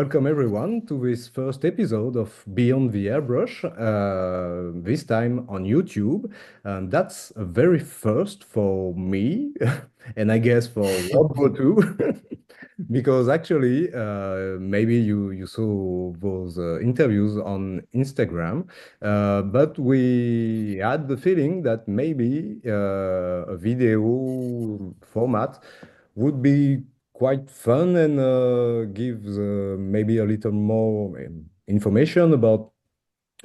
welcome everyone to this first episode of Beyond the Airbrush, this time on YouTube. And that's a very first for me, and I guess for Wardrobe too, because actually, maybe you saw those interviews on Instagram, but we had the feeling that maybe a video format would be quite fun and gives maybe a little more information about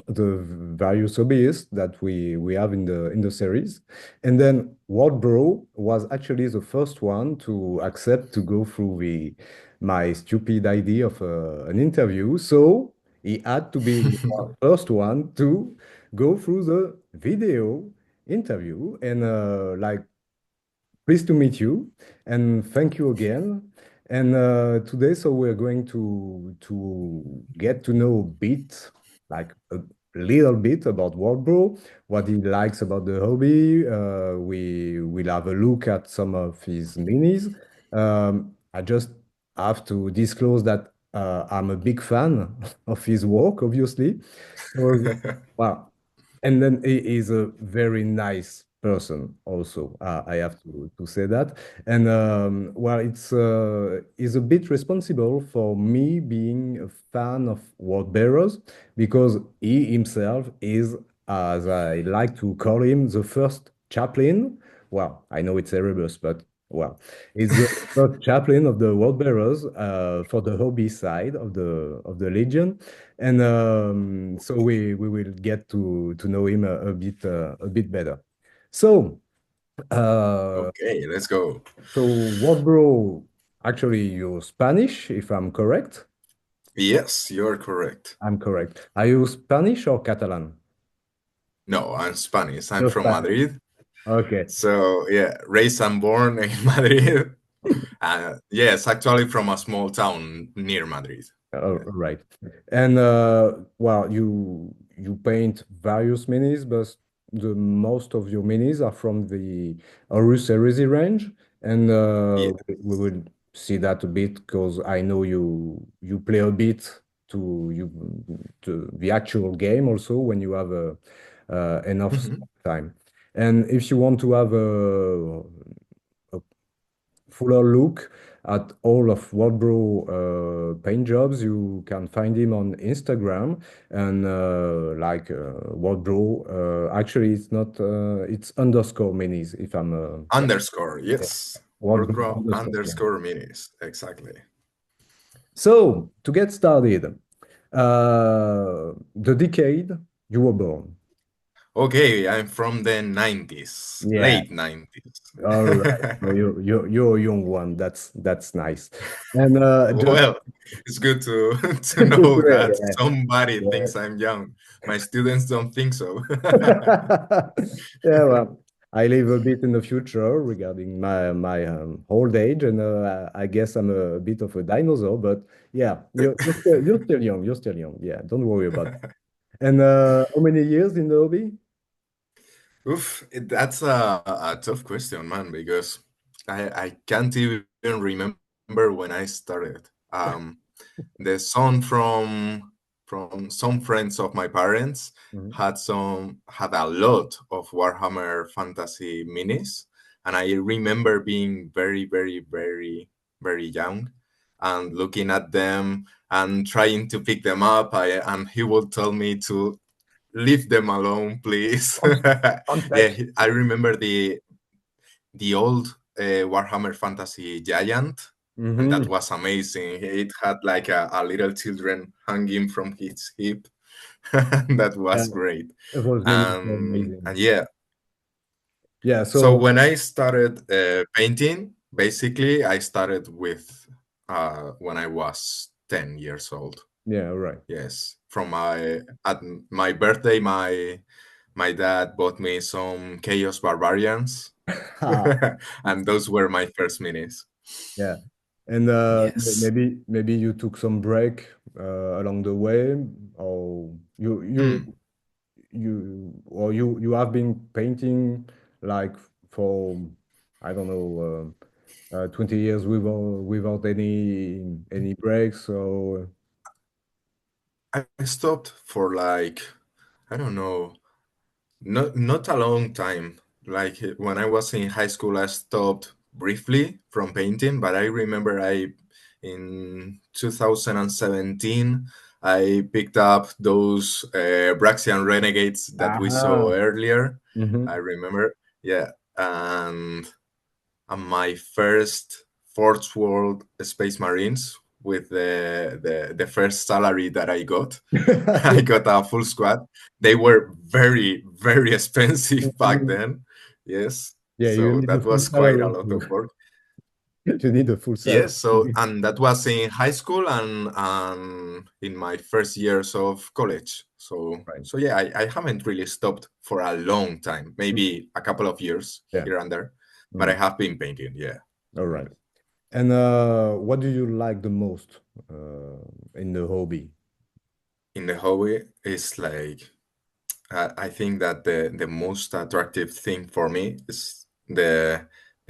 the various hobbyists that we have in the series. And then Wardbro was actually the first one to accept to go through the my stupid idea of an interview. So he had to be the first one to go through the video interview and like pleased to meet you and thank you again. And today, so we're going to get to know a bit, like a little bit about Wardbro, what he likes about the hobby. We will have a look at some of his minis. I just have to disclose that I'm a big fan of his work, obviously. So, well, and then he is a very nice person also. I have to say that. And well, is a bit responsible for me being a fan of Ward Bearers because he himself is, as I like to call him, the first chaplain. Well, I know it's Erebus, but well, he's the first chaplain of the World Bearers for the hobby side of the Legion. And so we will get to know him a bit better. So uh, Okay, let's go. so what, bro? Actually, you're Spanish, if I'm correct. Yes, you're correct. I'm correct. Are you Spanish or Catalan? No, I'm Spanish. I'm You're from Spanish. Madrid. Okay. So, yeah, raised and born in Madrid. Yes, actually from a small town near Madrid. Yeah. Right. And well, you paint various minis, but the most of your minis are from the Horus Heresy range, and Yeah. we will see that a bit because I know you play a bit to the actual game also when you have enough Mhm. time. And if you want to have a fuller look at all of Waldbro paint jobs, you can find him on Instagram and like Waldbro. Actually, it's not. It's underscore minis. If I'm yeah, Underscore, yeah, yes. Waldbro Wordgrow underscore. Yeah. underscore minis. Exactly. So to get started, the decade you were born. Okay, I'm from the 90s, Yeah. late 90s. All right. So you're a young one. That's nice. And just Well, it's good to to know that yeah, somebody yeah. thinks I'm young. My students don't think so. Yeah, well, I live a bit in the future regarding my old age, and I guess I'm a bit of a dinosaur. But yeah, you're still young. You're still young. Yeah, don't worry about it. And how many years in the hobby? Oof, that's a tough question, man, because I can't even remember when I started. The son from some friends of my parents Mhm. had a lot of Warhammer Fantasy minis, and I remember being very, very, very, very young and looking at them and trying to pick them up. And he would tell me to leave them alone, please. Don't Yeah, touch. I remember the old Warhammer Fantasy Giant, and that Mm-hmm. was amazing. It had like a little children hanging from his hip. That Yeah, was great. those minis are And amazing. yeah, Yeah. so So when I started painting, basically I started with when I was 10 years old. yeah, right. Yes, from my at my birthday, my dad bought me some Chaos Barbarians, and those were my first minis. Yeah. And Yes. maybe you took some break along the way, or Mm. you have been painting like for I don't know 20 years without any breaks. So I stopped for like, I don't know, not a long time. Like when I was in high school, I stopped briefly from painting, but I remember I in 2017 I picked up those Braxian Renegades that we saw Ah, earlier. I hmm. remember, yeah, and my first Forge World Space Marines with the first salary that I got. I got a full squad. They were very, very expensive back then. Yes. Yeah, you So need a that full was quite a salary lot to, of work. you need a full salary. Yes. So, and that was in high school and in my first years of college. So, Right. so yeah, I haven't really stopped for a long time, Mm. maybe a couple of years Yeah. here and there, but I Mm. have been painting. Yeah. All right. Definitely. And what do you like the most in the hobby? In the hobby, it's like I think that the most attractive thing for me is the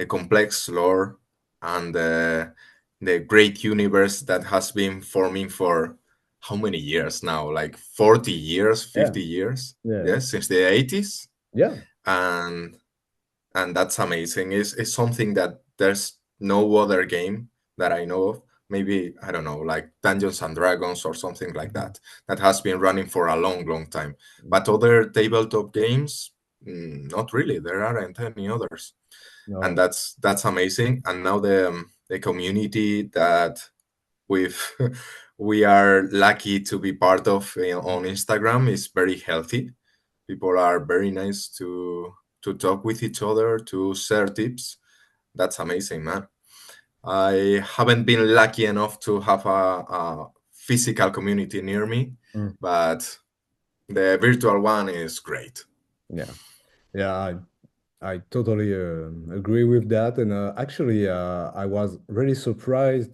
complex lore and the great universe that has been forming for how many years now? Like 40 years, Yeah. 50 years? Yeah. Yes, since the 80s. Yeah. And and that's amazing. It's something that there's no other game that I know of. Maybe I don't know, like Dungeons and Dragons or something like Mhm. that has been running for a long, long time. But other tabletop games, not really. There aren't any others, and No. that's amazing. And now the community that we've we are lucky to be part of on Instagram is very healthy. People are very nice to talk with each other, to share tips. That's amazing, man. I haven't been lucky enough to have a physical community near me, Mm. but the virtual one is great. Yeah. Yeah. I totally agree with that. And actually, I was really surprised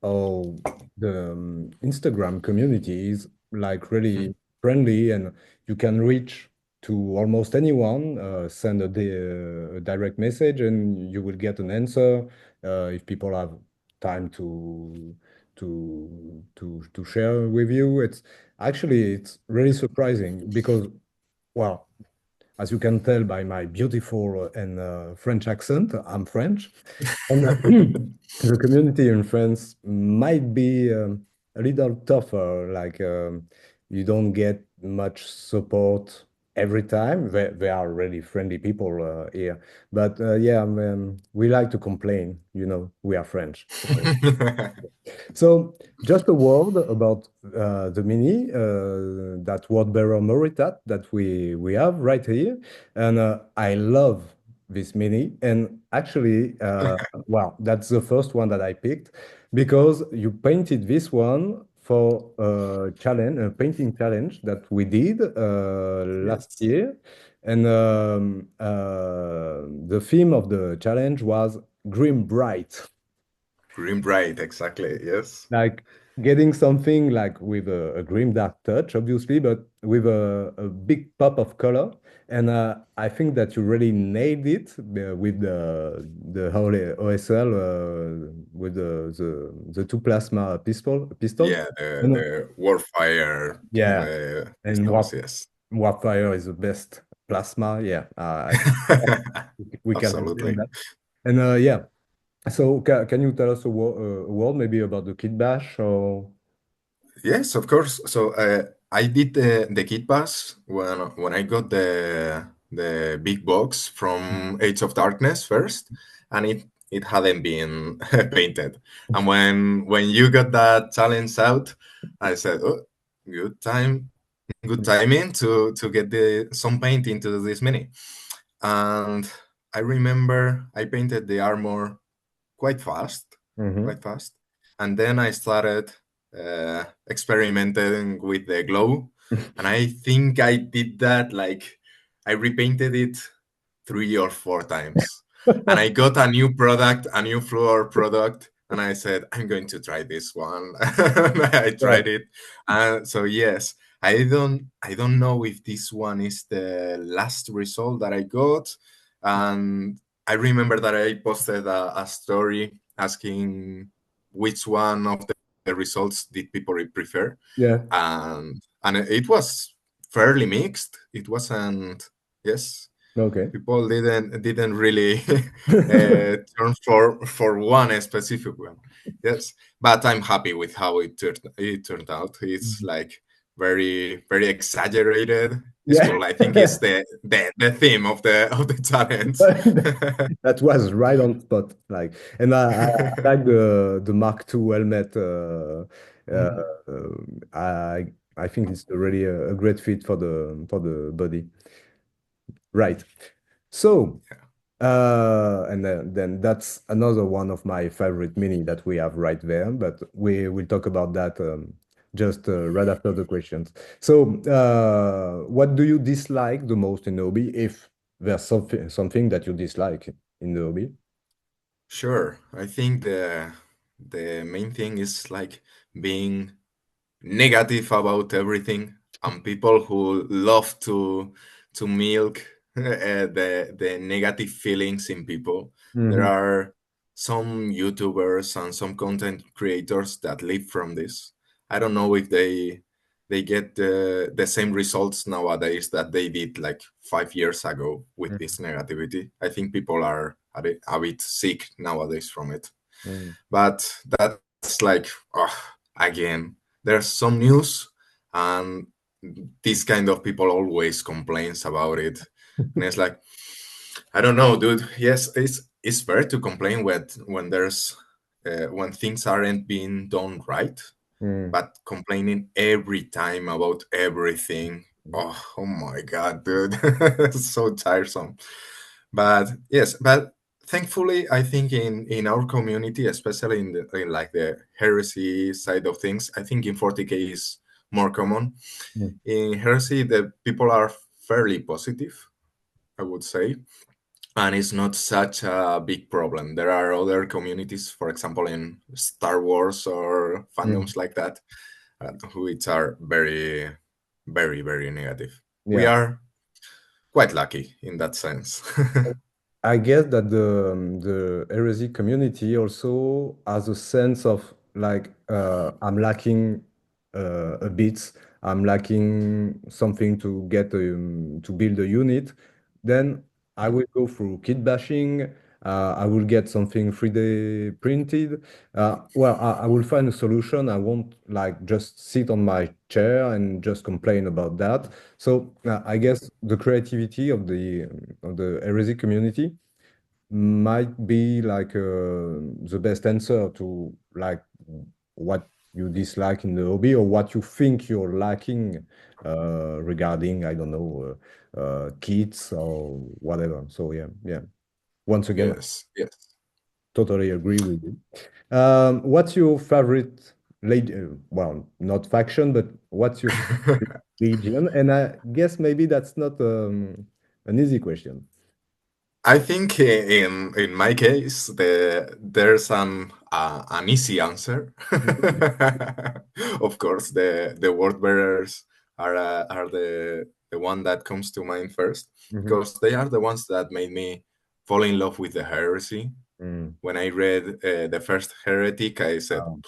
how the Instagram community is like Mhm. really friendly, and you can reach to almost anyone, send a direct message, and you will get an answer if people have time to share with you. It's really surprising because, well, as you can tell by my beautiful and French accent, I'm French. And the community in France might be a little tougher. Like you don't get much support every time. They are really friendly people here. But yeah, we like to complain. You know, we are French. So just a word about the Mini, that word bearer Moritat that we have right here, and I love this Mini. And actually, well, that's the first one that I picked because you painted this one for a challenge, a painting challenge that we did last Yes. year, and the theme of the challenge was Grim Bright. Green bright, exactly. Yes. Like getting something like with a grim dark touch, obviously, but with a big pop of color. And I think that you really nailed it with the whole OSL with the two plasma pistols. Yeah, And the warfire yeah, and pistols, yes. Warfire is the best plasma. Yeah, I think we can agree on Absolutely. that. And yeah, so can you tell us a word maybe about the Kit Bash or? Yes, of course. So I did the kit pass when I got the big box from Age of Darkness first, and it hadn't been painted. And when you got that challenge out, I said, "Oh, good time, good timing to get the some paint into this mini." And I remember I painted the armor quite fast, Mhm. quite fast. And then I started experimenting with the glow. And I think I did that like I repainted it 3 or 4 times. And I got a new product, a new floor product. And I said, I'm going to try this one. I Yeah. tried it. And so yes, I don't know if this one is the last result that I got. And I remember that I posted a story asking which one of the the results did people prefer, Yeah. and it was fairly mixed. It wasn't, yes, Okay. people didn't really turn for one specific one. Yes, but I'm happy with how it turned out. It's like very very exaggerated. It's Yeah. cool. I think it's the theme of the talent. That was right on spot. Like, and I like the Mark II helmet. Mhm. I think it's really a great fit for the body. Right. So, and then that's another one of my favorite mini that we have right there. But we will talk about that just right after the questions. So, what do you dislike the most in the hobby? If there's something that you dislike in the hobby. Sure. I think the main thing is like being negative about everything, and people who love to milk the negative feelings in people. There Hmm. are some YouTubers and some content creators that live from this. I don't know if they get the same results nowadays that they did like 5 years ago with this negativity. I think people are a bit sick nowadays from it. Mm-hmm. But that's like, again, there's some news, and this kind of people always complains about it, and it's like, I don't know, dude. Yes, it's fair to complain when there's when things aren't being done right, but complaining every time about everything, oh my god, dude. It's so tiresome. But yes, but thankfully, I think in our community, especially in like the heresy side of things, I think in 40k is more common. In heresy, the people are fairly positive, I would say, and it's not such a big problem. There are other communities, for example, in Star Wars or Mm. fandoms like that, which are very, very, very negative. We Yeah. are quite lucky in that sense. I guess that the heresy community also has a sense of like I'm lacking a bit, I'm lacking something to get to build a unit. Then I will go through kit bashing. I will get something 3D printed. Well, I will find a solution. I won't like just sit on my chair and just complain about that. So I guess the creativity of the heresy community might be like the best answer to like what you dislike in the hobby or what you think you're lacking regarding, I don't know, kits or whatever. So yeah, yeah. Once again, Yes, yes. totally agree with you. What's your favorite well, not faction, but what's your favorite legion? And I guess maybe that's not an easy question. I think in my case, there's an easy answer. Of course, the word bearers are the one that comes to mind first, Mhm. because they are the ones that made me fall in love with the heresy. Mm. When I read the first heretic, I said, Um,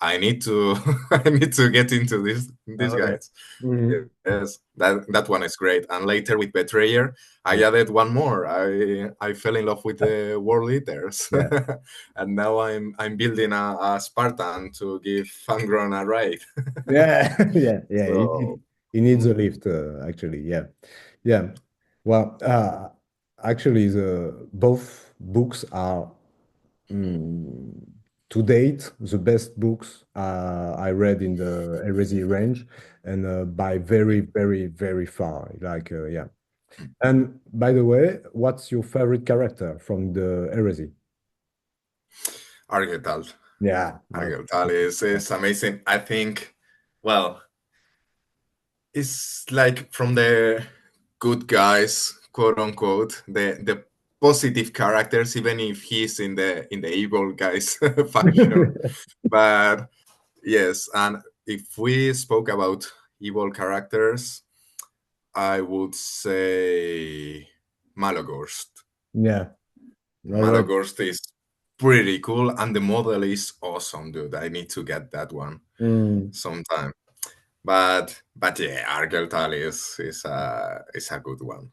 I need to I need to get into these okay. guys. Mhm. Yes, that one is great. And later with Betrayer, I Yeah. added one more. I fell in love with the world leaders, Yeah. and now I'm building a Spartan to give Fangron a ride. Yeah. Yeah. Yeah. So He needs a lift, actually. Yeah. Yeah. Well, actually, the both books are mm, to date the best books I read in the Heresy range, and by very, very, very far. Like, yeah. And by the way, what's your favorite character from the Heresy? Argetal, Yeah. Okay. Argetal is amazing. I think, well, it's like from the good guys, quote unquote, the positive characters, even if he's in the evil guys faction. But yes, and if we spoke about evil characters, I would say Malogorst. Yeah. Well, Malogorst is. pretty cool, and the model is awesome, dude. I need to get that one Mm, sometime. But yeah, Argeltal is a good one,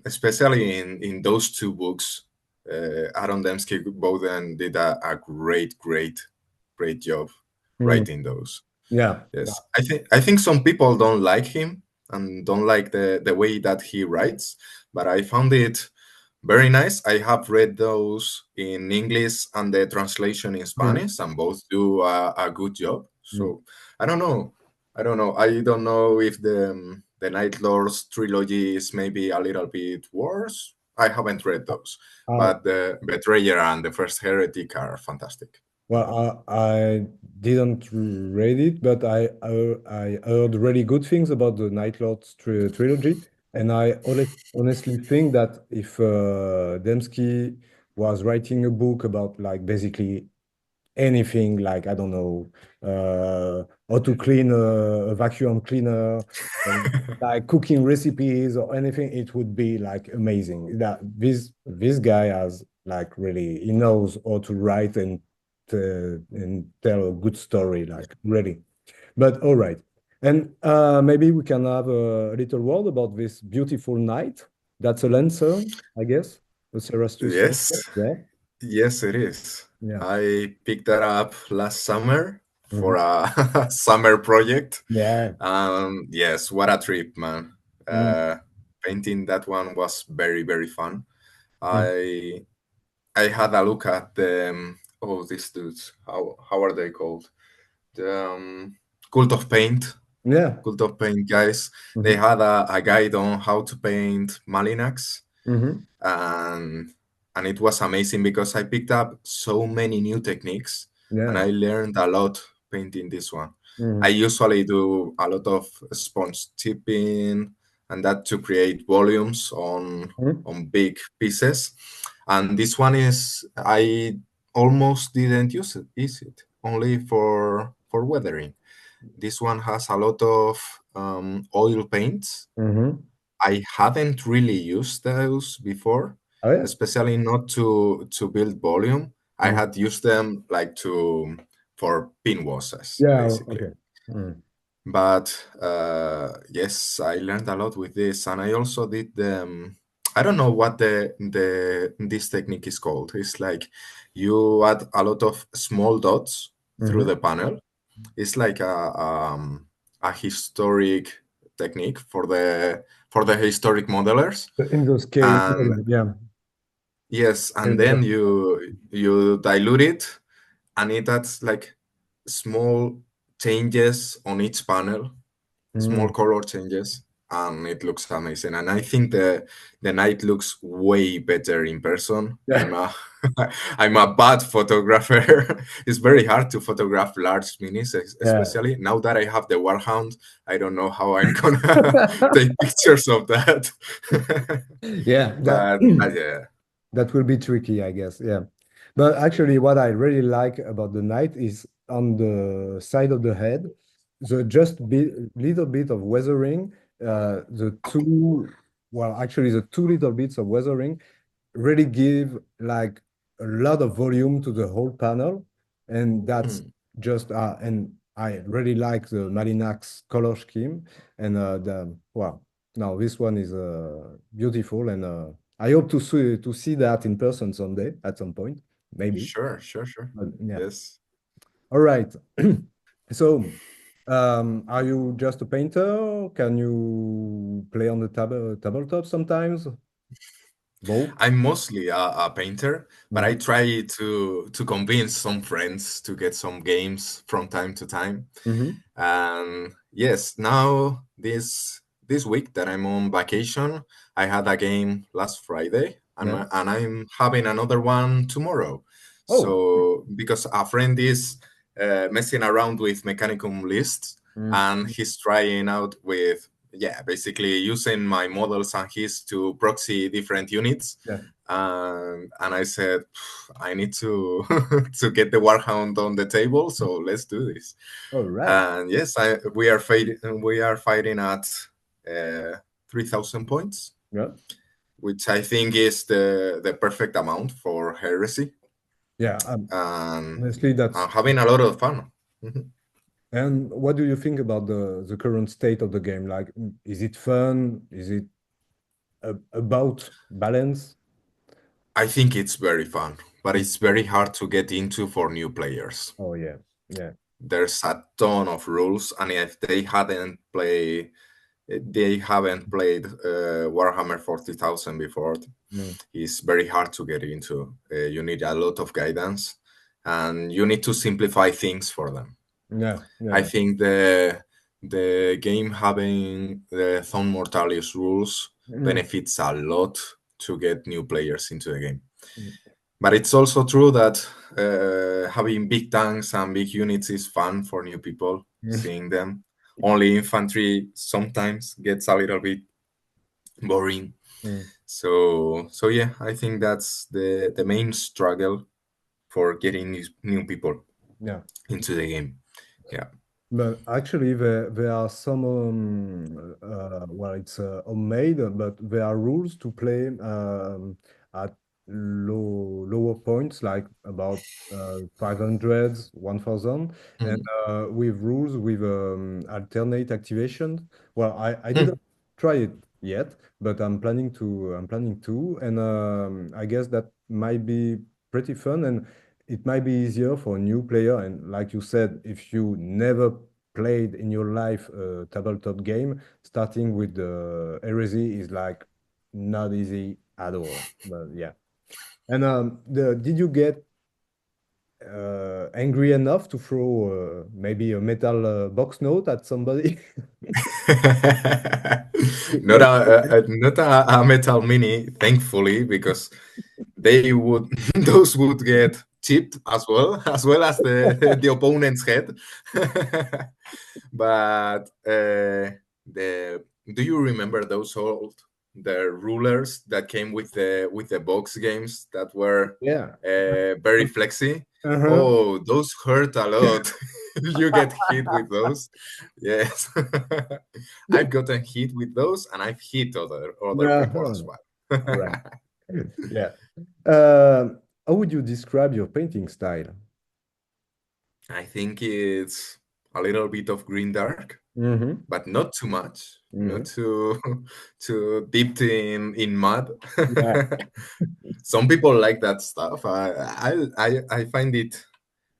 especially in those two books. Aaron Dembski Bowden did a great job mm, writing those. yeah. Yes, I think some people don't like him and don't like the way that he writes, but I found it very nice. I have read those in English and the translation in Mm, Spanish, and both do a good job. mm. So I don't know. I don't know. I don't know if the Night Lords trilogy is maybe a little bit worse. I haven't read those, Uh, but the Betrayer and the First Heretic are fantastic. I didn't read it, but I heard really good things about the Night Lords trilogy, and I honestly think that if Dembski was writing a book about like basically anything, like I don't know, how to clean a vacuum cleaner, like cooking recipes or anything, it would be like amazing. That this guy has like really he knows how to write and tell a good story, like really. But all right, and maybe we can have a little word about this beautiful night. That's a Lancer, I guess, a Cerastus Yes, Lancer. Yeah, yes, it is. yeah. I picked that up last summer for Mhm. a summer project. Yeah. Yes, what a trip, man. Mm, Uh, Painting that one was very fun. mm. I I had a look at the oh, these dudes. How are they called? The Cult of Paint. Yeah. Cult of Paint guys. They Mhm. had a guide on how to paint Malinax, Mhm. and it was amazing because I picked up so many new techniques and Yeah. I learned a lot painting this one. I Mhm. usually do a lot of sponge tipping and that to create volumes Mhm. on big pieces. And this one is I almost didn't use it only for weathering. This one has a lot of oil paints. Mhm. I haven't really used those before, Oh yeah. especially not to build volume. I Mm. had used them like to for pin washes, Yeah. basically. Okay. Mm. But yes, I learned a lot with this, and I also did the. I don't know what the this technique is called. It's like you add a lot of small dots through Mhm. the panel. It's like a historic technique for the historic modelers. In the scale, And yeah. yes, and And, then you dilute it, and it adds like small changes on each panel, small mm. color changes, and it looks amazing. And I think the night looks way better in person. Yeah. I'm a bad photographer. It's very hard to photograph large minis, Yeah. especially now that I have the Warhound. I don't know how I'm gonna take pictures of that. Yeah. That But yeah. that will be tricky, I guess. Yeah. But actually, what I really like about the knight is on the side of the head, the just little bit of weathering, the two, well, actually, the two little bits of weathering really give like a lot of volume to the whole panel. And that's Hmm. just, and I really like the Malinax color scheme. And well, now this one is beautiful. And I hope to see that in person someday at some point, maybe. Sure. But yeah. Yes. All right. So, are you just a painter? Can you play on the tabletop sometimes? Both? I'm mostly a painter, but I Mhm. try to convince some friends to get some games from time to time. Mhm. And yes, now this week that I'm on vacation, I had a game last Friday, Yeah. and I'm having another one tomorrow. Oh. So because a friend is messing around with Mechanicum lists, Mm. and he's trying out with yeah, basically using my models and his to proxy different units. Yeah. And I said, I need to to get the Warhound on the table, so let's do this. All right. And yes, we are fighting at 3,000 points, Yeah. which I think is the perfect amount for heresy. Yeah, and honestly, that's. having a lot of fun. Mhm. And what do you think about the current state of the game? Like, is it fun? Is it about balance? I think it's very fun, but Mm. it's very hard to get into for new players. Oh yeah, yeah. There's a ton of rules, and if they haven't played Warhammer 40,000 before, Mm. it's very hard to get into. You need a lot of guidance, and you need to simplify things for them. Yeah, I yeah. think the game having the Thon Mortalis rules Mm. benefits a lot to get new players into the game. Mm. But it's also true that having big tanks and big units is fun for new people, Mm. seeing them. Only infantry sometimes gets a little bit boring. Mm. So yeah, I think that's the main struggle for getting new people Yeah. into the game. Yeah. But actually, there are some, well, it's homemade, but there are rules to play at lower points, like about 500, 1000, and Mm. with rules with alternate activation. Well, I didn't Mm. try it yet, but I'm planning to, and I guess that might be pretty fun, and it might be easier for a new player. And like you said, if you never played in your life a tabletop game, starting with the heresy is like not easy at all. But yeah. And did you get angry enough to throw maybe a metal box note at somebody? Not When- a metal mini, thankfully, because they would those would get chipped as well as the opponent's head. But the do you remember those old the rulers that came with the box games that were Yeah. very flexy? Uh-huh. Oh, those hurt a lot. You get hit with those. Yes. I've gotten hit with those, and I've hit other people as Uh-huh. well. All right. Yeah. How would you describe your painting style? I think it's a little bit of green dark, Mm-hmm. but not too much, not Mm-hmm. too too deep in mud. Yeah. Some people like that stuff. I find it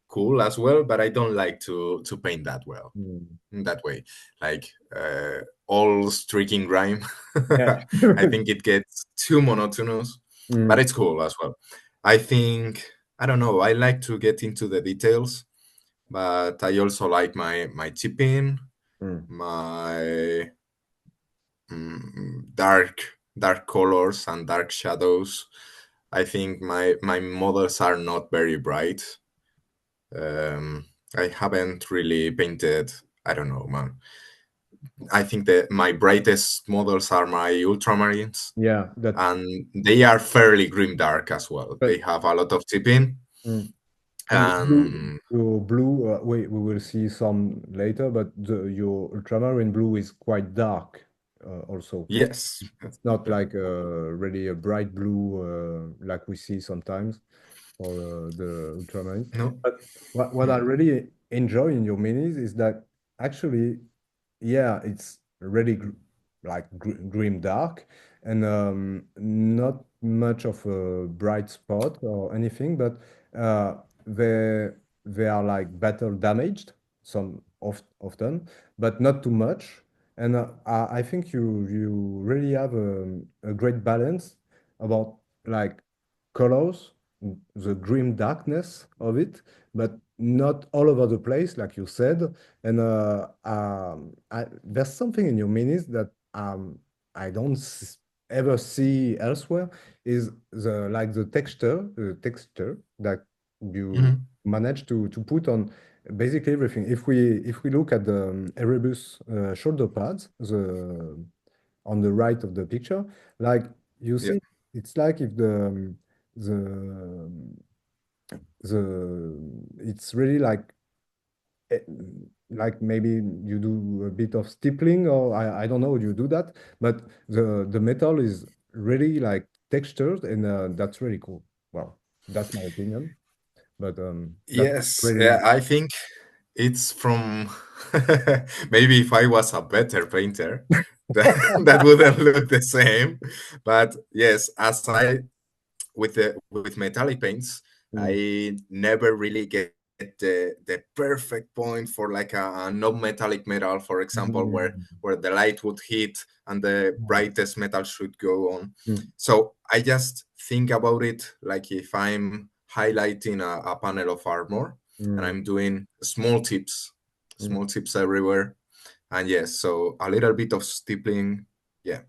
cool as well, but I don't like to paint that well Mm. in that way. Like all streaking grime. Yeah. I think it gets too monotonous, but Mm. it's cool as well. I think I don't know. I like to get into the details, but I also like my chipping, Mm. my dark colors and dark shadows. I think my models are not very bright. Um, I haven't really painted. I don't know, man. I think that my brightest models are my ultramarines, Yeah, that. and they are fairly grim dark as well. But They have a lot of chipping, mm. And and your blue, we will see some later, but your ultramarine blue is quite dark, also. yes, It's not yeah, like really a bright blue like we see sometimes for the ultramarine. no, But what I mm, really enjoy in your minis is that actually, yeah, it's really like grim dark and not much of a bright spot or anything, but uh, they they are like battle damaged often, but not too much. And I think you really have a great balance about like colors, the grim darkness of it, but not all over the place, like you said. And there's something in your minis that I don't ever see elsewhere is the like the texture that you mhm, manage to put on basically everything. If we look at the Erebus shoulder pads, the on the right of the picture, like you yeah. see, it's like if the it's really eh, like maybe you do a bit of stippling or I don't know you do that, but the metal is really like textured and that's really cool. Well, that's my opinion. but that's Yes, really yeah, I think it's from maybe if I was a better painter, that wouldn't look the same. But yes, as I with metallic paints, mm, I never really get the perfect point for like a non-metallic metal, for example, mm, where the light would hit and the mm, brightest metal should go on. mm, So I just think about it like if I'm highlighting a panel of armor and mm, I'm doing mm, small tips everywhere. And yes, so a little bit of stippling, yeah,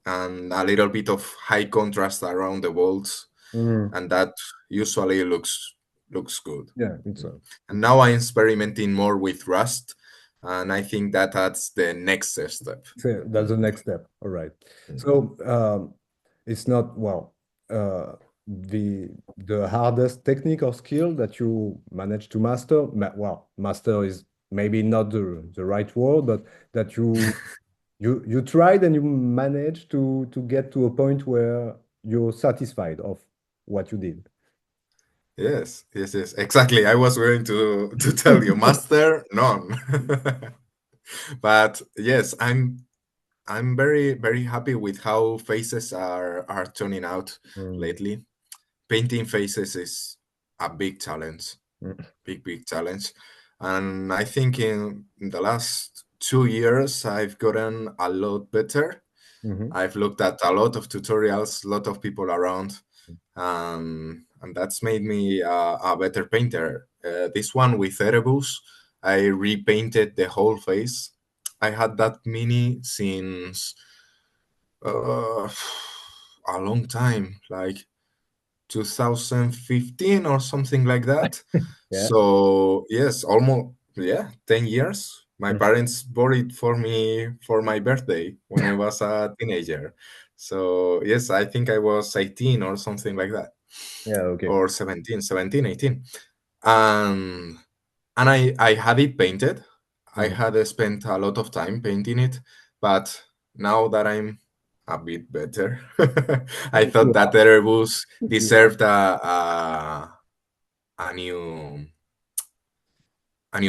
and a little bit of high contrast around the walls, mm. and that usually looks good. Yeah, it's Mm. a And now I'm experimenting more with Rust, and I think that that's the next step. so that's the Mm, next step. All right. mm. So it's not well the hardest technique or skill that you manage to master. Well, master is maybe not the right word, but that you tried and you managed to get to a point where you're satisfied of what you did. Yes, exactly. I was going to tell you, master, none. But yes, I'm very happy with how faces are turning out Mm, lately. Painting faces is a big challenge, mm, big challenge. And I think in the last 2 years, I've gotten a lot better. mhm, I've looked at a lot of tutorials, a lot of people around, and that's made me a better painter. This one with Erebus, I repainted the whole face. I had that mini since uh, a long time, like 2015 or something like that. yeah. So yes, almost, yeah, 10 years. My Mm. parents bought it for me for my birthday when I was a teenager. So yes, I think I was 18 or something like that, Yeah, okay. or 17, 18. And I had it painted. I Mhm. had spent a lot of time painting it, but now that I'm a bit better, I thought You that are. Erebus You are. deserved a new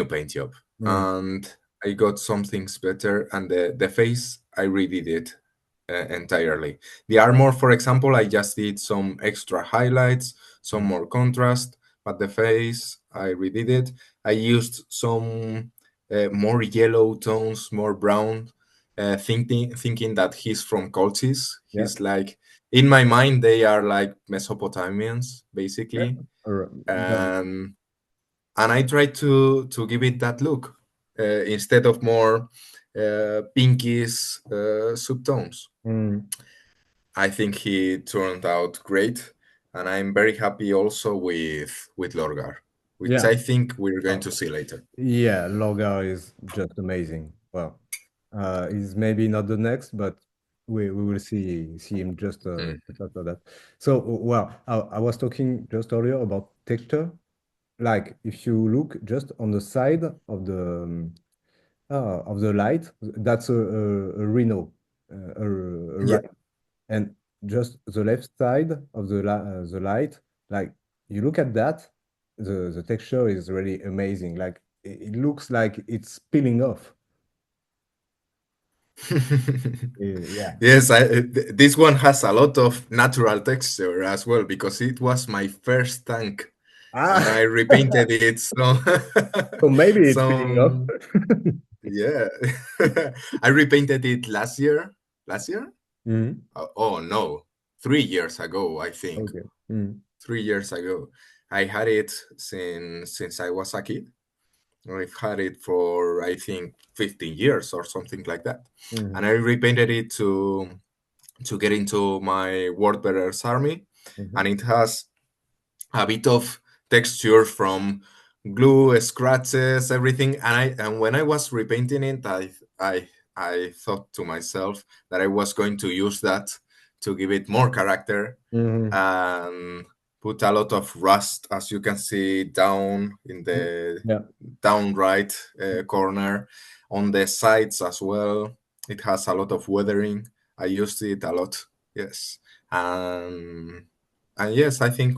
paint job, Mm, and I got some things better. And the face, I redid it entirely. The armor, for example, I just did some extra highlights, some mm, more contrast, but the face, I redid it. I used some more yellow tones, more brown, thinking that he's from Colchis. yeah. He's like, in my mind, they are like Mesopotamians, Yeah. basically. All right. Um, and I tried to give it that look instead of more pinkish subtones. Mm, I think he turned out great, and I'm very happy also with Lorgar, which yeah. I think we're going Oh, to see later. yeah, Logar is just amazing. Well, he's maybe not the next, but we will see him Mm. just after that. So, well, I was talking just earlier about texture. Like if you look just on the side of the light, that's a Rhino, a Yeah. right, and just the left side of the light, like you look at that, the texture is really amazing. Like it looks like it's peeling off. Yeah. Yes, this one has a lot of natural texture as well because it was my first tank, and Ah, I repainted it. So, so maybe it's peeling off. some yeah, I repainted it last year. Last year? Mhm. Oh no, 3 years ago, I think. Okay. Mhm. 3 years ago, I had it since I was a kid. I've had it for I think 15 years or something like that, and Mhm. I repainted it to get into my Wordbearers army, Mhm. and it has a bit of texture from glue, scratches, everything. And when I was repainting it, I thought to myself that I was going to use that to give it more character Mhm. and put a lot of rust, as you can see down in Mhm. the Yeah. down right corner, on the sides as well. It has a lot of weathering. I used it a lot, yes, and yes, I think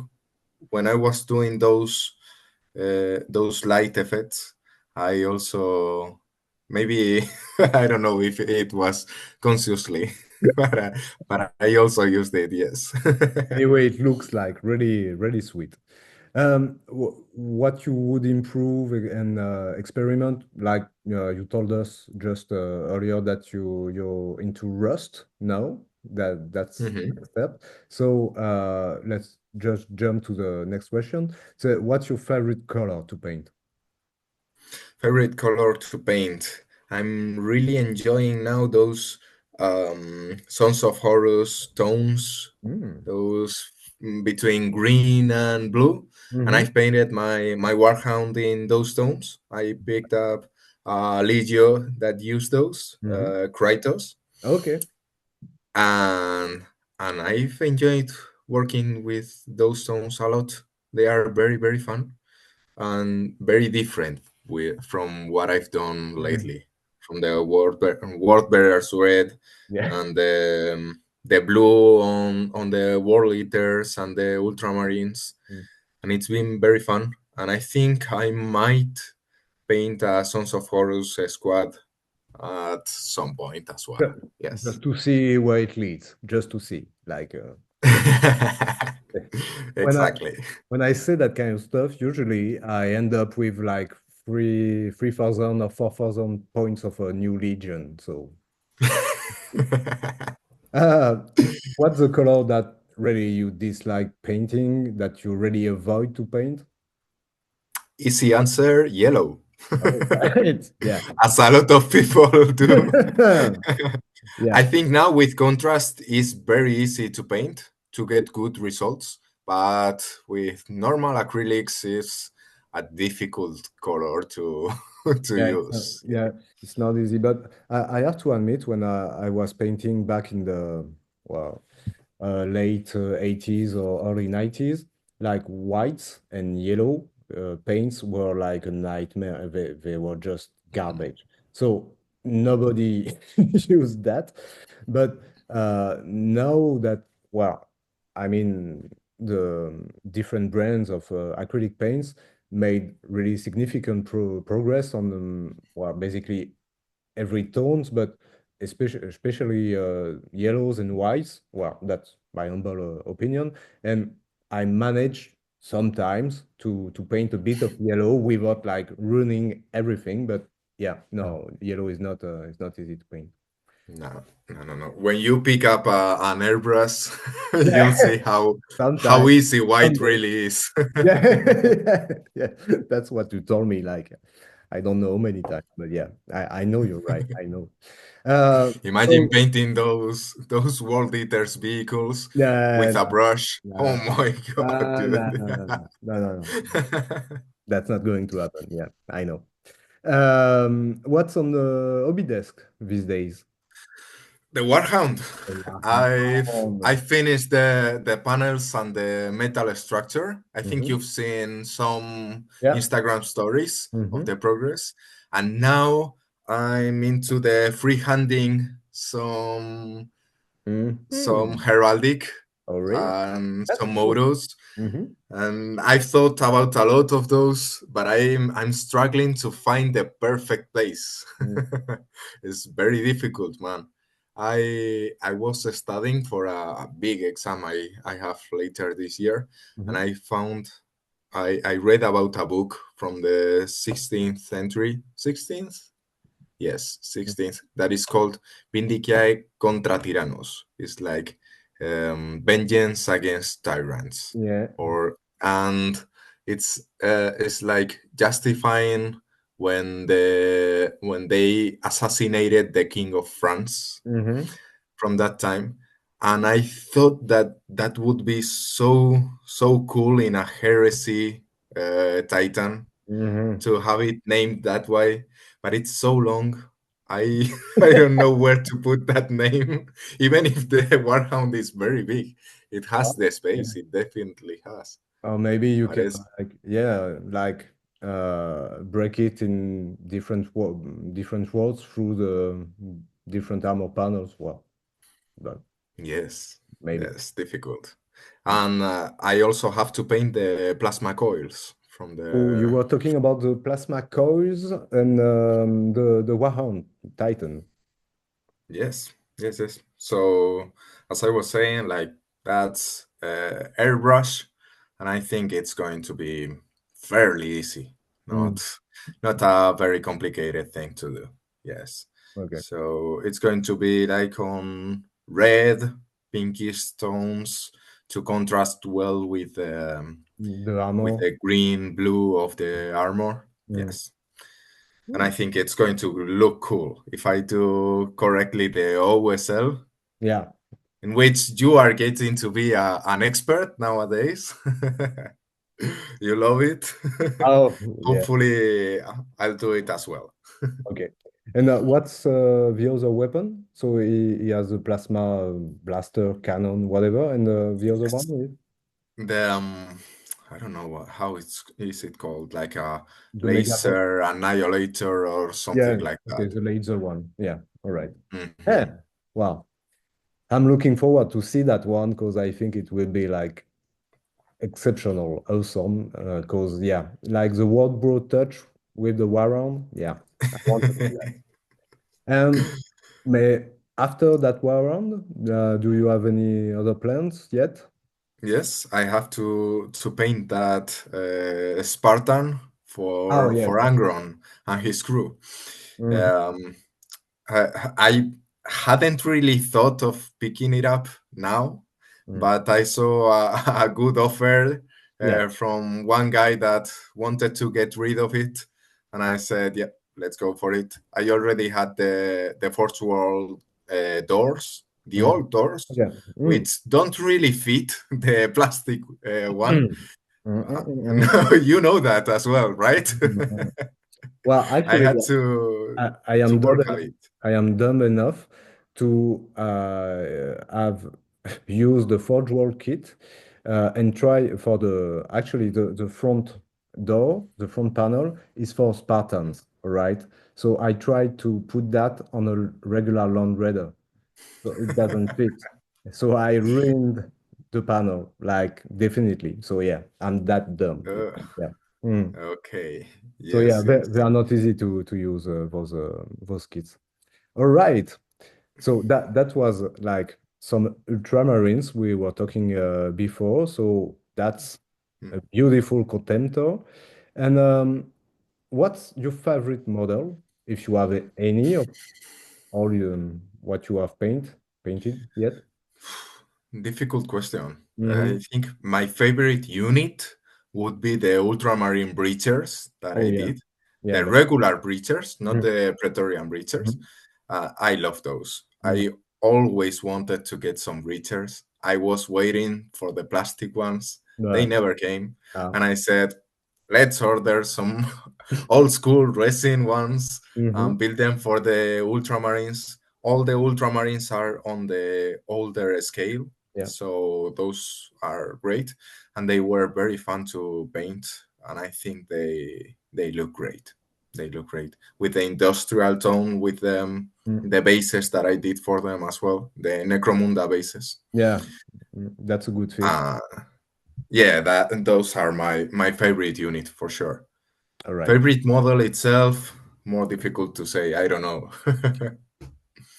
when I was doing those light effects, I also maybe I don't know if it was consciously, but I also used it. Yes. Anyway, it looks like really, really sweet. What you would improve and experiment, like you told us just earlier that you're into Rust now. That's the Mhm. next step. So let's just jump to the next question. So, what's your favorite color to paint? Favorite color to paint. I'm really enjoying now those Sons of Horus tones, Mm. those between green and blue. And Mm-hmm. I've painted my Warhound in those tones. I picked up Legio that use those, Mm-hmm. Kratos, Okay. and I've enjoyed working with those tones a lot. They are very very fun and very different from what I've done Mhm. lately. From the World Bearers Red Yeah. and the blue on the World Eaters and the Ultramarines, Mm. and it's been very fun. And I think I might paint a Sons of Horus squad at some point as well. Ju- Yes. Just to see where it leads, just to see. Like when I Exactly. when I say that kind of stuff, usually I end up with like 3,000 or 4,000 points of a new legion. So, uh, what's the color that really you dislike painting that you really avoid to paint? Easy answer, yellow. Oh, right. Yeah. As a lot of people do. Yeah. I think now with contrast is very easy to paint to get good results, but with normal acrylics is a difficult color to to Yeah, use. yeah, it's not easy, but I have to admit when I was painting back in the well late 80s or early 90s, like whites and yellow paints were like a nightmare. They were just Mhm. garbage. So nobody used that. But now that, well, I mean, the different brands of acrylic paints made really significant progress on them, well, basically every tones, but especially yellows and whites. Well, that's my humble opinion. And I manage sometimes to paint a bit of yellow without like ruining everything. But yeah, no, yellow is not easy to paint. No, no, no, no. When you pick up an airbrush, you'll Yeah, see how sometimes. easy white Someday. really is. Yeah, yeah, that's what you told me. Like, I don't know how many times, but yeah, I know you're right. I know. Imagine So painting those world eaters vehicles yeah, with a no, brush. Oh no, my god, no, no, dude. no, no, no, no, no, no. That's not going to happen. Yeah, I know. What's on the hobby desk these days? The Warhound. The Warhammer. I finished the panels and the metal structure. I think Mm-hmm. you've seen some Yeah. Instagram stories of Mm-hmm. the progress. And now I'm into the freehanding some Mm-hmm. heraldic Oh, really? and That's some cool. models. Mm-hmm. And I've thought about a lot of those, but I'm struggling to find the perfect place. It's very difficult, man. I was studying for a big exam I have later this year, and Mm-hmm. I found I read about a book from the 16th century. 16th? Yes, 16th. That is called Vindicae contra Tyrannos. It's like vengeance against tyrants, Yeah. or and it's like justifying when they assassinated the king of France Mm-hmm. from that time. And I thought that that would be so cool in a heresy titan Mm-hmm. to have it named that way, but it's so long. I I don't know where to put that name. Even if the Warhound is very big, it has the Yeah. space. It definitely has. Or maybe you But can it's like yeah, like break it in different words through the different armor panels. Well, but yes, maybe. yes, difficult. And I also have to paint the plasma coils from Oh, you the. were talking about the plasma coils and the Warhound Titan. Yes, yes, yes. So as I was saying, like that's airbrush, and I think it's going to be fairly easy, Mm, not a very complicated thing to do. Yes. okay. So it's going to be like on red, pinkish tones to contrast well The with armor. the green blue of the armor. Mm. Yes. And I Mm. think it's going to look cool if I do correctly the OSL, Yeah. in which you are getting to be an expert nowadays. You love it. Oh, yeah. Hopefully, I'll do it as well. Okay. And what's the other weapon? So he has a plasma blaster, cannon, whatever, and the other one Yes. is The I don't know how is it called, like a the Megapod. laser annihilator or Yeah. something like Okay, that. the laser one. Yeah. All right. Yeah. Hmm. Wow. I'm looking forward to see that one because I think it will be like exceptional, awesome. Because yeah, like the World Bro touch with the Warround. Yeah, I want to see that. May after that Warround, do you have any other plans yet? Yes, I have to paint that Spartan Oh for yes. Angron and his crew. Mm, Um, I hadn't really thought of picking it up now, mm. but I saw a good offer Yeah. from one guy that wanted to get rid of it, and I said, "Yeah, let's go for it." I already had the Forge World doors, the Mm. old doors, Okay. Mm. which don't really fit the plastic one. Mm. Mm, mm, And mm, you know that as well, right? mm, mm. Well, I actually, had I to am dumb work on enough. it. I am dumb enough to have used the Forge World kit and try for the actually the front door, the front panel is for Spartans, all right? So I tried to put that on a regular Land Raider, so it doesn't fit. So I ruined the panel, like definitely. So yeah, I'm that dumb. Uh, Yeah. Mm. okay. So yeah, Yes, yes. they are not easy to use those kits. All right. So that was like some ultramarines we were talking before. So that's Hmm. a beautiful contemptor. And what's your favorite model, if you have any of all what you have painted yet? Difficult question. I Hmm. think my favorite unit would be the Ultramarine Breachers that Oh I yeah, did. yeah, The yeah. regular Breachers, not Mhm, the Praetorian Breachers. mhm, I love those. mhm. I always wanted to get some Breachers. I was waiting for the plastic ones. They Right. never came. Ah, And I said, let's order some old school resin ones and mhm. build them for the Ultramarines. All the Ultramarines are on the older scale, Yeah. so those are great, and they were very fun to paint, and I think they look great. They look great with the industrial tone with them, Mm. the bases that I did for them as well, the Necromunda bases. Yeah. That's a good fit. uh yeah, that those are my favorite unit for sure. All right. Favorite model itself, more difficult to say, I don't know.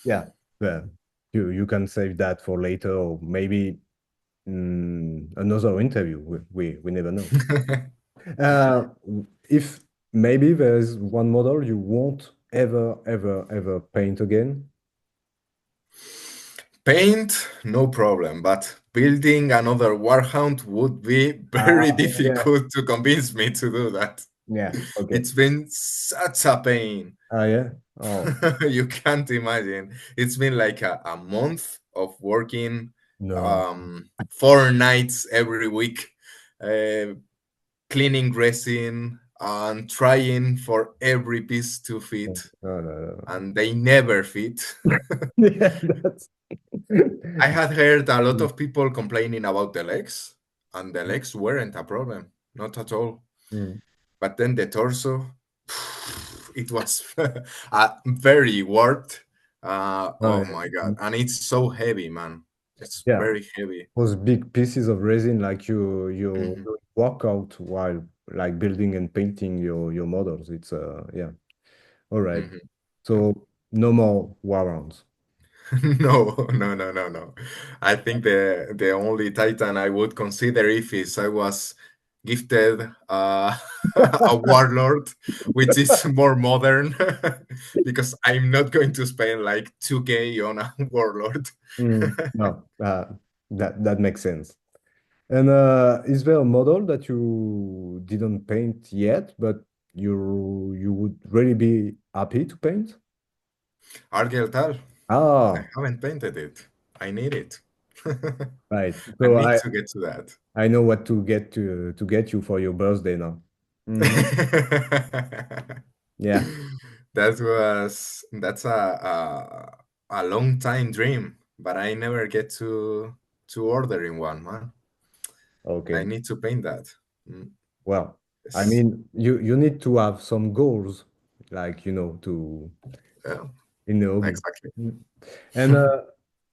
Yeah. Well, you can save that for later or maybe another interview. We never know. Uh, if maybe there's one model you won't ever paint again. Paint, no problem, but building another Warhound would be very Yeah. difficult to convince me to do that. Yeah. Okay. It's been such a pain. Yeah. Oh You can't imagine. It's been like a month of working no. 4 nights every week, uh, cleaning resin and trying for every piece to No, fit, no, no. and they never fit. Yeah, that's I had heard a lot of people complaining about the legs, and the legs weren't a problem, not at all. Mm. But then the torso, it was very warped. Oh Oh, my yeah. god! And it's so heavy, man. It's Yeah, very heavy. those big pieces of resin, like you Hmm. walk out while like building and painting your models. It's yeah. All right. Hmm. So no more warrants. No, no, no, no, no. I think the only Titan I would consider if is I was gifted a warlord, which is more modern, because I'm not going to spend like 2K on a warlord. No, that makes sense. And is there a model that you didn't paint yet, but you would really be happy to paint? Argel Tal, I Ah, haven't painted it. I need it. right. I So need to get to that. I know what to get you for your birthday now. Hmm. Yeah. That's a long time dream, but I never get to ordering one, man. I Okay. need to paint that. Mm, Well, I yes. mean, you need to have some goals, like to Yeah, in the hobby. exactly. Mm. And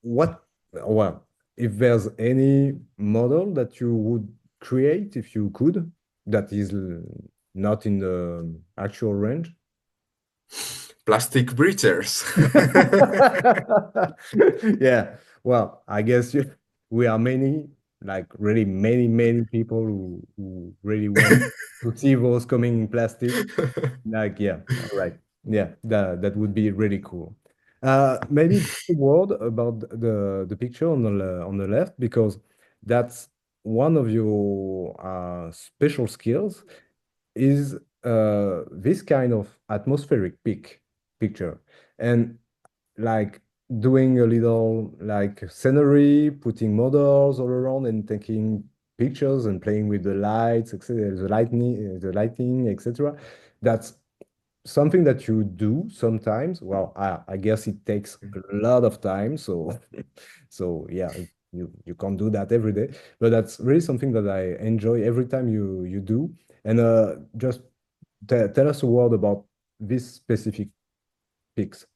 what, well, if there's any model that you would create if you could, that is not in the actual range. Plastic breachers. Yeah. Well, I guess we are many, like really many people who really want to see those coming in plastic. Like, yeah, all right. Yeah, that would be really cool. Maybe just a word about the picture on the left, because that's one of your special skills is this kind of atmospheric picture. And like doing a little like scenery, putting models all around and taking pictures and playing with the lights, etc., the lighting, etc. That's something that you do sometimes. Well, I guess it takes a lot of time, so so yeah, you can't do that every day, but that's really something that I enjoy every time you do. And just tell us a word about this specific pics.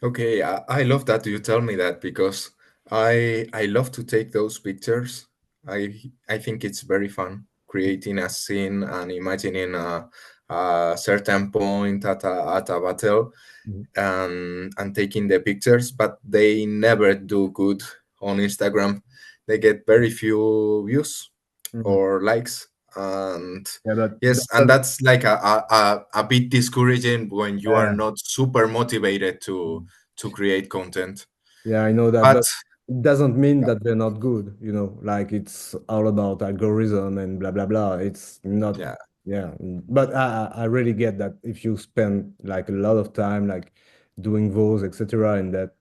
Okay, I love that you tell me that because I love to take those pictures. I think it's very fun creating a scene and imagining a certain point at a battle Mhm. and taking the pictures, but they never do good on Instagram. They get very few views Mhm. or likes, and Yeah, yes, and that's like a bit discouraging when you are uh, not super motivated to create content. yeah, I know that, But but it doesn't mean that they're not good, like it's all about algorithm and blah blah blah. It's not, yeah. yeah. But I really get that if you spend like a lot of time like doing those, etc., and that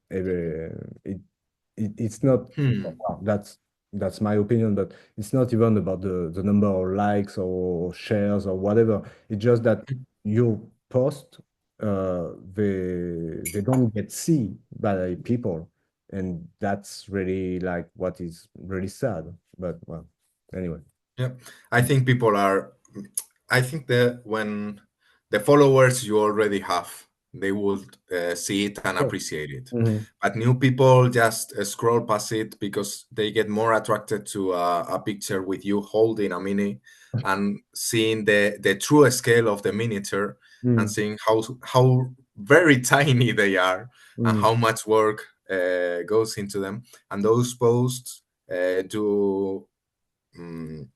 it's not, Hmm. well, that's my opinion, but it's not even about the number of likes or shares or whatever. It's just that your post they don't get seen by people, and that's really like what is really sad. But well, anyway. Yeah, I think people are. I think that when the followers you already have, they will see it and Sure. appreciate it. Hmm. But new people just scroll past it because they get more attracted to a picture with you holding a mini and seeing the true scale of the miniature and Mm. seeing how very tiny they are and Mm. how much work goes into them. And those posts do. mm,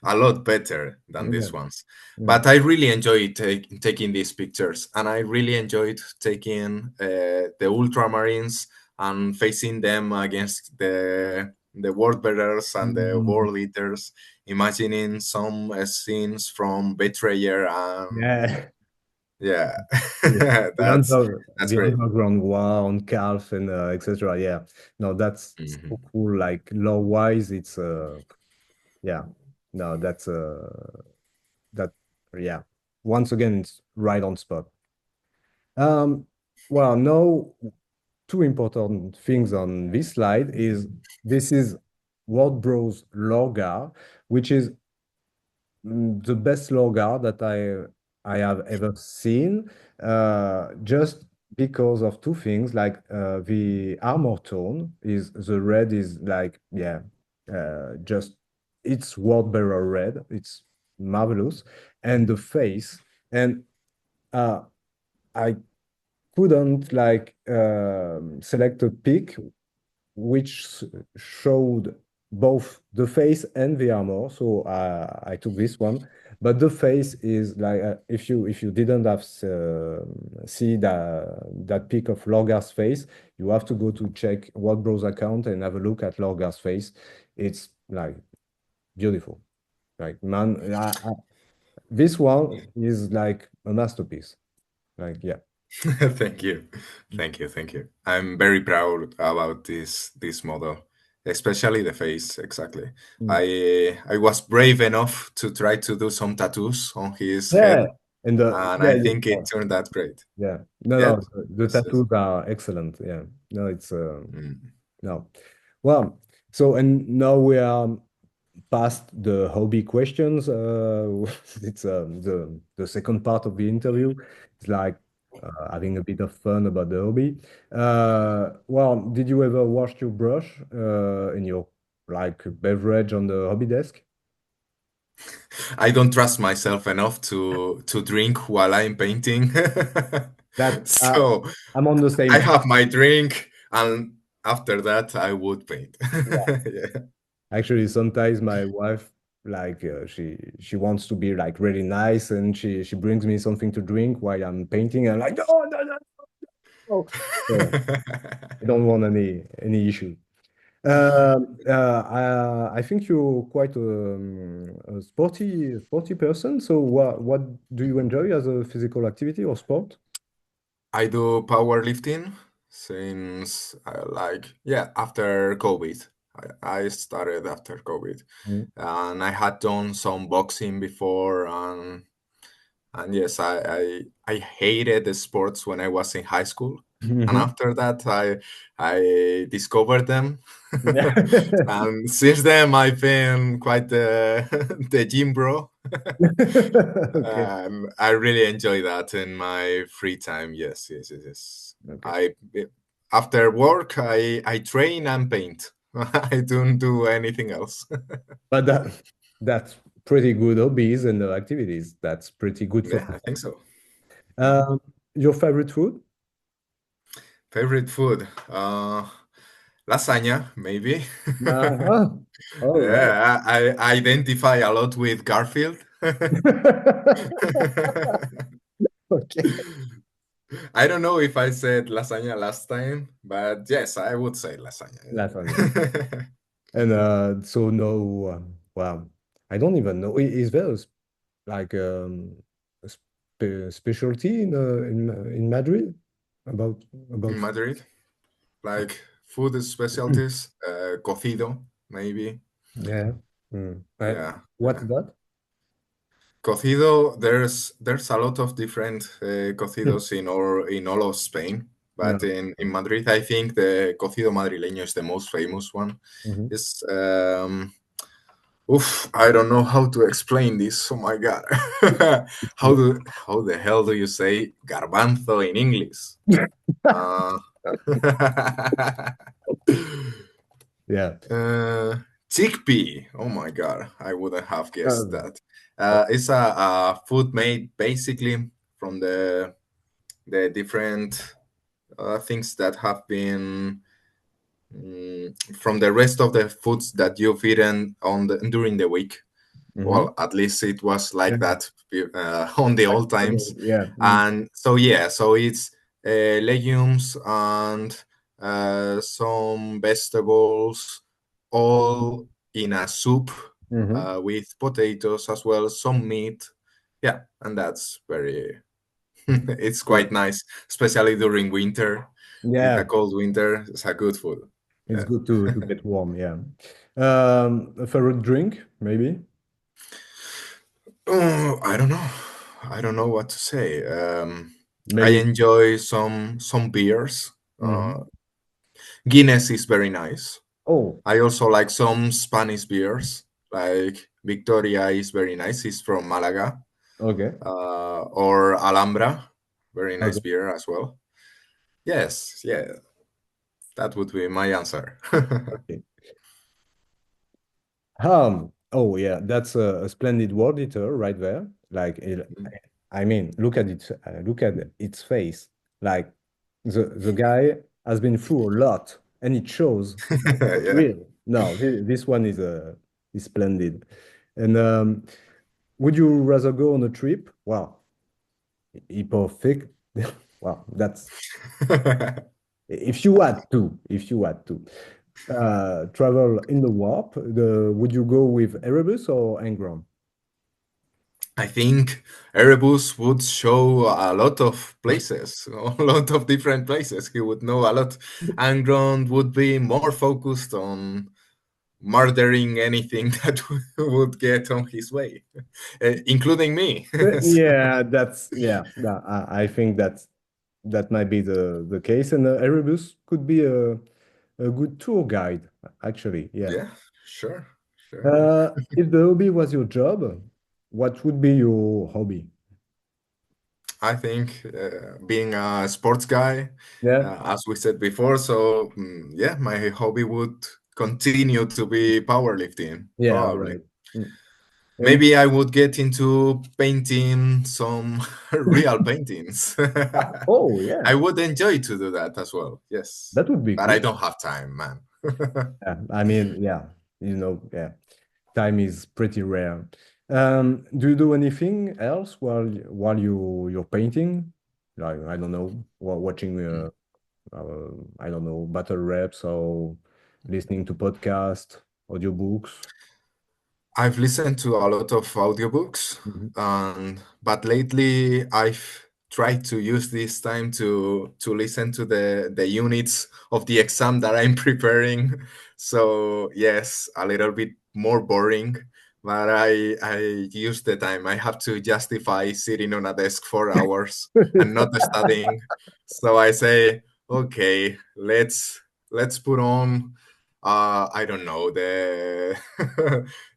a lot better than these Yeah. ones. Mm. But I really enjoyed taking these pictures, and I really enjoyed taking the ultramarines and facing them against the world bearers and the Mm. world leaders, imagining some scenes from Betrayer and Yeah. yeah, Yeah. that's The great. underground war on calf and etc. Yeah. No, that's Mhm. so cool. Like law wise, it's yeah. No, that yeah. Once again, it's right on spot. Um, well, no, two important things on this slide is this is WordBros logo, which is the best logo that I have ever seen. Just because of two things. Like the armor tone is the red is like yeah, just it's world bearer red. It's marvelous, and the face and uh, I couldn't like select a pick which showed both the face and the armor. So I took this one. But the face is like if you didn't have see that pic of Lorgar's face, you have to go to check What Bros account and have a look at Lorgar's face. It's like beautiful. Like man, this one is like a masterpiece. Like yeah. Thank you. Thank you. Thank you. I'm very proud about this model, especially the face, exactly. Mm. I was brave enough to try to do some tattoos on his Yeah, head, and the and yeah, I think it turned out great. yeah. No, Yes. no, the Yes, yes. tattoos are excellent. Yeah. No, it's Mm. no. Well, so and now we are past the hobby questions. It's the second part of the interview. It's like having a bit of fun about the hobby. Well, did you ever wash your brush in your like beverage on the hobby desk? I don't trust myself enough to drink while I'm painting. That So I'm on the I same. have my drink, and after that I would paint. Yeah. Actually, sometimes my wife like she wants to be like really nice and she brings me something to drink while I'm painting and I'm like no no no no. So I don't want any issue. I think you're quite a sporty person. So what do you enjoy as a physical activity or sport? I do powerlifting since yeah, after COVID. I started after COVID, Mm. and I had done some boxing before, and yes, I hated the sports when I was in high school, and Mhm. after that I discovered them, Yeah. and since then I've been quite the the gym bro. Okay. I really enjoy that in my free time. Yes, yes, yes, yes. Okay. I after work I train and paint. I don't do anything else. But that's pretty good hobbies and activities. That's pretty good for Yeah, I people. think so. Mhm. Um, your favorite food? Favorite food? Lasagna, maybe. Uh-huh. All right. Yeah, I identify a lot with Garfield. Okay. I don't know if I said lasagna last time, but yes, I would say lasagna. Lasagna. Yeah. And so no, well, I don't even know. Is there like a specialty in Madrid about In about food? Madrid, like food specialties, cocido, maybe. Yeah. Mm. Yeah, What's yeah. that? Cocido, there's a lot of different cocidos in all of Spain, No. but in Madrid, I think the cocido madrileño is the most famous one. Mhm. It's oof, I don't know how to explain this. Oh my god, how the hell do you say garbanzo in English? Uh, Yeah. uh, chickpea. Oh my god, I wouldn't have guessed Uh, that. It's a food made basically from the different things that have been from the rest of the foods that you've eaten during the week. mhm. Well, at least it was like Yeah. that on the Like, old times. yeah. Mm. And so yeah, so it's legumes and some vegetables, all in a soup Mhm. with potatoes as well, some meat. Yeah, and that's very it's Yeah. quite nice, especially during winter. With a Yeah. cold winter, it's a good food. It's Yeah. good to get warm. Yeah. A favorite drink, maybe. Oh, I don't know. I don't know what to say. I Maybe. enjoy some beers. Mhm. Guinness is very nice. Oh, I also like some Spanish beers. Like Victoria is very nice. It's from Malaga. okay. Or Alhambra, very nice Okay. beer as well. Yes, yeah, that would be my answer. Okay. Oh yeah, that's a splendid word eater right there. Like, I mean, look at it. Look at its face. Like, the guy has been through a lot, and it shows. Yeah. Really? No, this one is splendid. And would you rather go on a trip? Well, perfect. Well, that's if you had to travel in the warp, would you go with Erebus or Engram? I think Erebus would show a lot of places, a lot of different places. He would know a lot. Angron would be more focused on murdering anything that would get on his way, including me. So, Yeah, I think that might be the case, and Erebus could be a good tour guide, actually. Yeah. yeah, sure, sure. If the hobby was your job, what would be your hobby? I think being a sports guy, Yeah. as we said before, so yeah, my hobby would continue to be powerlifting, Yeah, probably. right. Mm. And Maybe I would get into painting some real paintings. oh yeah, I would enjoy to do that as well. Yes, that would be but I cool. don't have time, man. Yeah, I mean, yeah, yeah, time is pretty rare. Do you do anything else while you're painting? Like, I don't know, while watching I don't know, battle reps or listening to podcasts, audiobooks. I've listened to a lot of audiobooks, Mhm. but lately I've tried to use this time to listen to the units of the exam that I'm preparing. So yes, a little bit more boring, but I use the time. I have to justify sitting on a desk for hours and not studying. So I say, okay, let's put on I don't know, the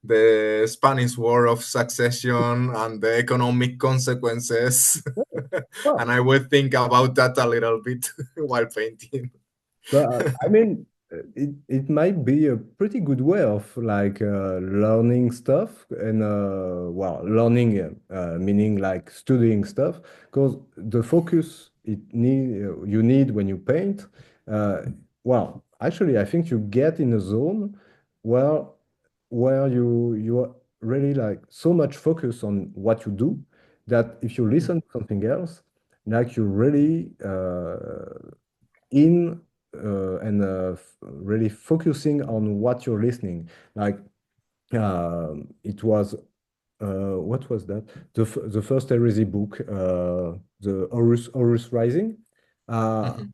the Spanish War of Succession and the economic consequences. Well, And I will think about that a little bit while painting. but I mean, it might be a pretty good way of like learning stuff and well, learning meaning like studying stuff because the focus you need when you paint. Uh, well, actually, I think you get in a zone where you are really like so much focus on what you do that if you listen to something else, like you really in and really focusing on what you're listening. Like it was what was that? The first heresy book, the Horus Rising. Uh, Mhm.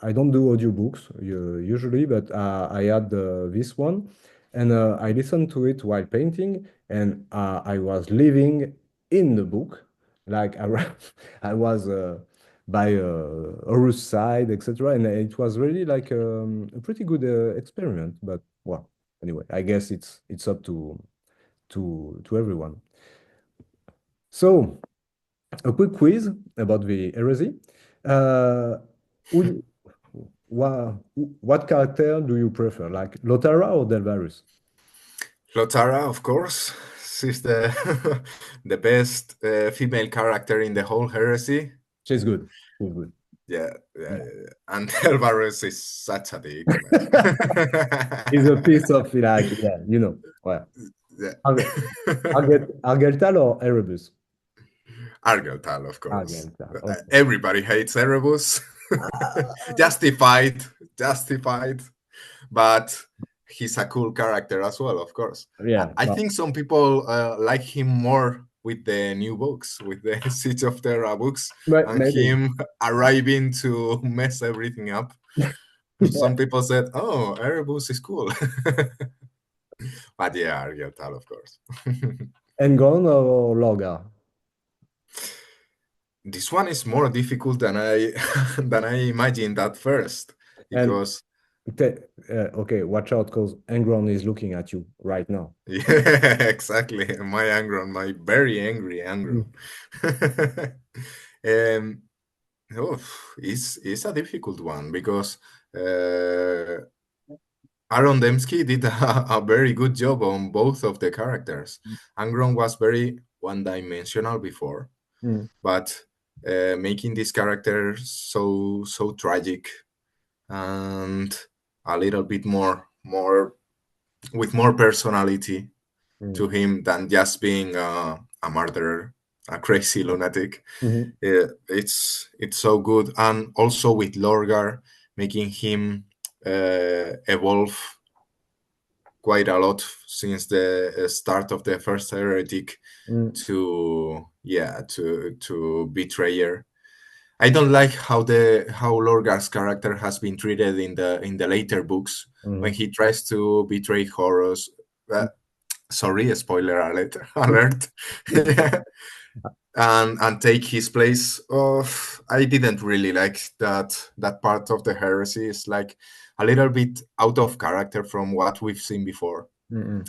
I don't do audiobooks usually, but I had this one, and I listened to it while painting, and I was living in the book, like I was by Horus side, etc. And it was really like a pretty good experiment. But well, anyway, I guess it's up to everyone. So, a quick quiz about the heresy. Uh, would you, what character do you prefer, like Lotara or Delvarus? Lotara, of course, she's the the best female character in the whole heresy. She's good. She's good. Yeah, yeah, Yeah. yeah, yeah. And Elvarus is such a dick, man. He's a piece of like, yeah, well, Yeah. Argeltal or Erebus? Argeltal, of course. Argeltal. Okay. Everybody hates Erebus. Justified, justified. But he's a cool character as well, of course. Yeah. I Well, think some people like him more with the new books, with the Siege of Terra books, but and maybe. him arriving to mess everything up. Yeah. Some people said, "Oh, Erebus is cool," but yeah, Argeltal, of course. Engon or Logar? This one is more difficult than I than I imagined at first And because okay, watch out because Engron is looking at you right now. yeah, exactly. My Angron, my very angry Mm. Angron. um, Oh, it's a difficult one because uh, Aaron Dembski did a very good job on both of the characters. Angron was very one-dimensional before, Mm, but making this character so tragic and a little bit more with more personality mm, to him than just being a murderer, a crazy lunatic. mhm, It's so good, and also with Lorgar making him evolve quite a lot since the start of the first heretic mm, to to betrayer. I don't like how Lorgar's character has been treated in the later books when mhm, he tries to betray Horus. Uh, sorry, spoiler alert! Alert. And take his place. I didn't really like that part of the heresy. It's like a little bit out of character from what we've seen before. mm,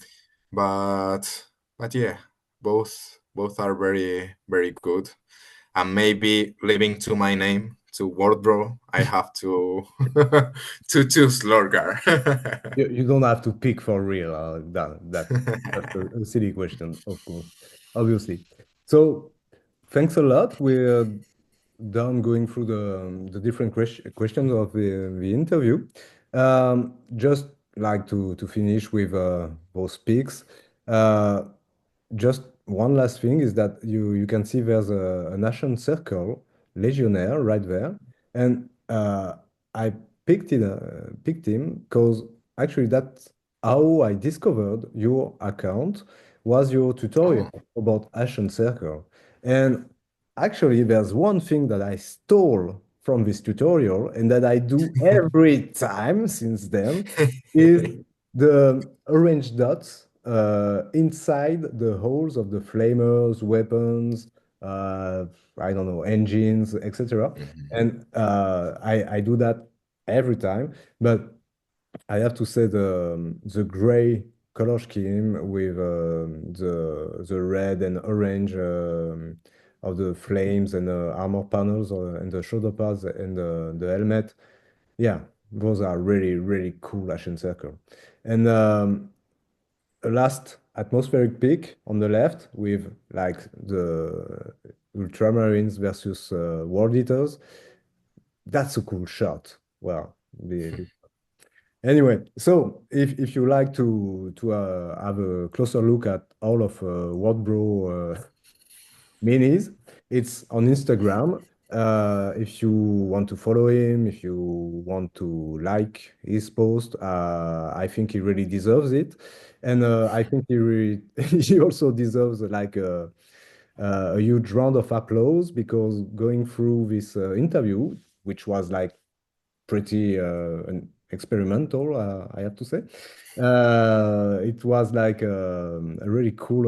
But yeah, both are very good. And maybe leaving to my name to Wardbro, I have to to choose Lorgar. you don't have to pick for real. That's a silly question, of course, obviously. So thanks a lot. We're done going through the different questions of the interview. Just like to finish with those picks. Uh, just one last thing is that you can see there's a nation circle legionnaire right there, and I picked him because actually that's how I discovered your account was your tutorial Oh. about Ashen Circle. And actually, there's one thing that I stole from this tutorial and that I do every time since then is the orange dots inside the holes of the flamers, weapons, uh, I don't know, engines, etc. Mhm. And I do that every time. But I have to say the gray color scheme with the red and orange of the flames and the armor panels and the shoulder pads and the helmet. Yeah, those are really cool Ashen Circle. And a last atmospheric peak on the left with like the Ultramarines versus World Eaters. That's a cool shot. Well, anyway, so if you like to have a closer look at all of Wordbro minis, it's on Instagram. If you want to follow him, if you want to like his post, I think he really deserves it, and I think he also deserves like a huge round of applause because going through this interview, which was like pretty experimental, I have to say. It was like a really cool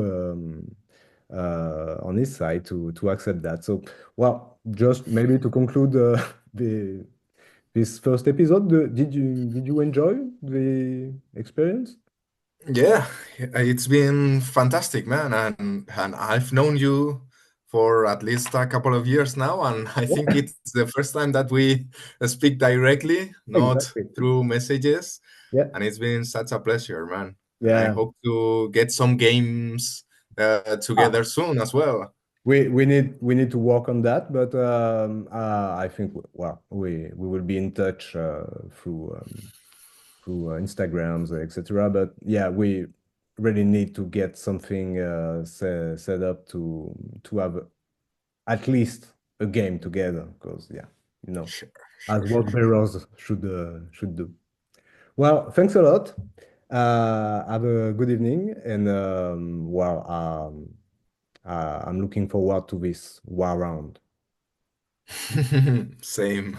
on his side to accept that. So, well, just maybe to conclude the this first episode, did you enjoy the experience? Yeah, it's been fantastic, man, and I've known you for at least a couple of years now, and I think Yeah, it's the first time that we speak directly, not exactly. through messages, Yeah, and it's been such a pleasure, man. And I yeah. hope to get some games Ah, together soon as well. we need to work on that, but I think well we will be in touch through Instagrams, etc. But yeah, we really need to get something set up to have at least a game together, because yeah, you know, Sure, as sure, sure, work sure. bearers should do. Well, thanks a lot. Have a good evening, and I'm looking forward to this war round. Same.